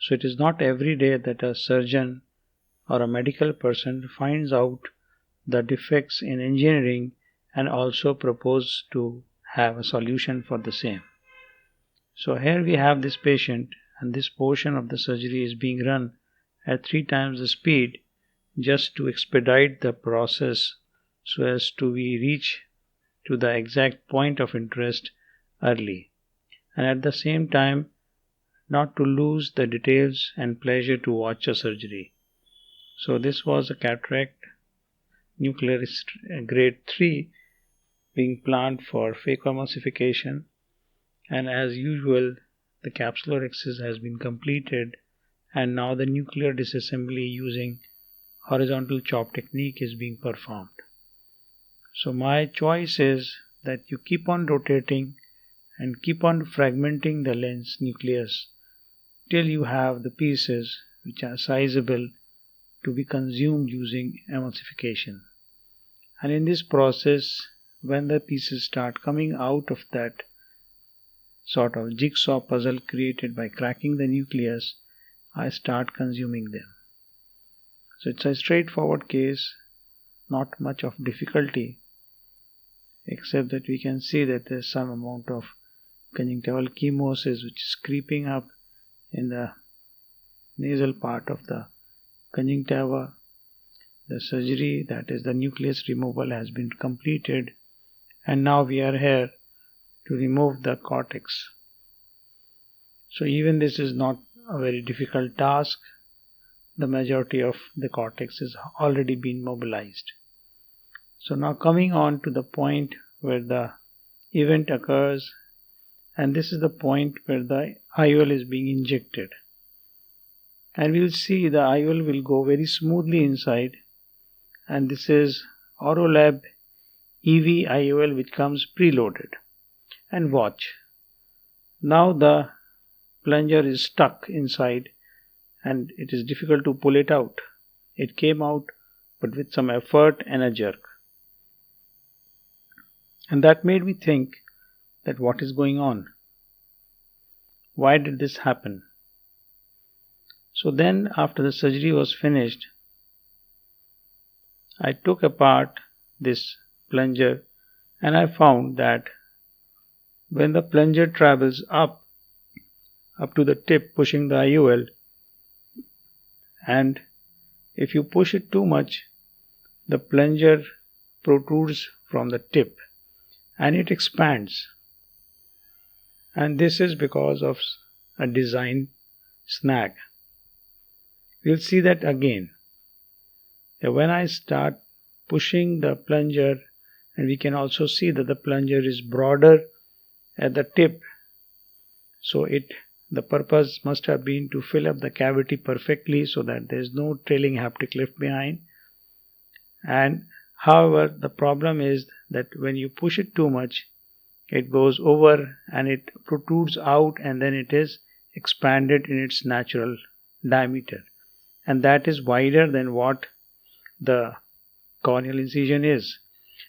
So it is not every day that a surgeon or a medical person finds out the defects in engineering and also propose to have a solution for the same. So here we have this patient, and this portion of the surgery is being run at 3 times the speed just to expedite the process so as to we reach to the exact point of interest early, and at the same time not to lose the details and pleasure to watch a surgery. So this was a cataract nuclear grade 3 being planned for phacoemulsification, and as usual the capsular excess has been completed, and now the nuclear disassembly using horizontal chop technique is being performed. So my choice is that you keep on rotating and keep on fragmenting the lens nucleus till you have the pieces which are sizable to be consumed using emulsification. And in this process, when the pieces start coming out of that sort of jigsaw puzzle created by cracking the nucleus, I start consuming them. So it's a straightforward case, not much of difficulty, except that we can see that there's some amount of conjunctival chemosis which is creeping up in the nasal part of the conjunctiva. The surgery, that is the nucleus removal, has been completed, and now we are here to remove the cortex. So even this is not a very difficult task. The majority of the cortex is already been mobilized. So now coming on to the point where the event occurs, and this is the point where the IOL is being injected. And we will see the IOL will go very smoothly inside, and this is Orolab EV IOL which comes preloaded. And watch, now the plunger is stuck inside and it is difficult to pull it out. It came out but with some effort and a jerk. And that made me think that what is going on? Why did this happen? So then after the surgery was finished, I took apart this plunger and I found that when the plunger travels up to the tip pushing the IOL, and if you push it too much, the plunger protrudes from the tip and it expands. And this is because of a design snag. We'll see that again. When I start pushing the plunger, and we can also see that the plunger is broader at the tip, so the purpose must have been to fill up the cavity perfectly so that there is no trailing haptic left behind. And however, the problem is that when you push it too much, it goes over and it protrudes out, and then it is expanded in its natural diameter, and that is wider than what the corneal incision is.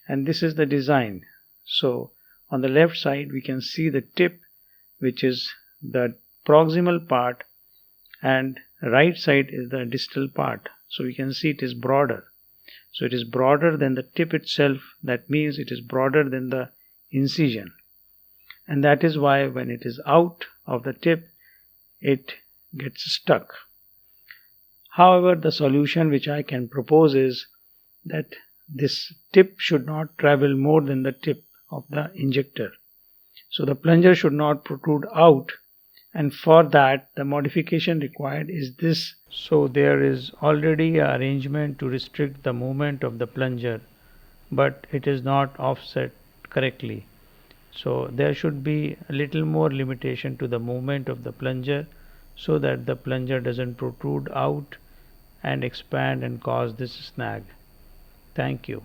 And this is the design. So on the left side we can see the tip, which is the proximal part, and right side is the distal part. So we can see it is broader. So it is broader than the tip itself. That means it is broader than the incision, and that is why when it is out of the tip it gets stuck. However, the solution which I can propose is that this tip should not travel more than the tip of the injector. So the plunger should not protrude out, and for that the modification required is this. So there is already an arrangement to restrict the movement of the plunger, but it is not offset correctly. So there should be a little more limitation to the movement of the plunger so that the plunger doesn't protrude out and expand and cause this snag. Thank you.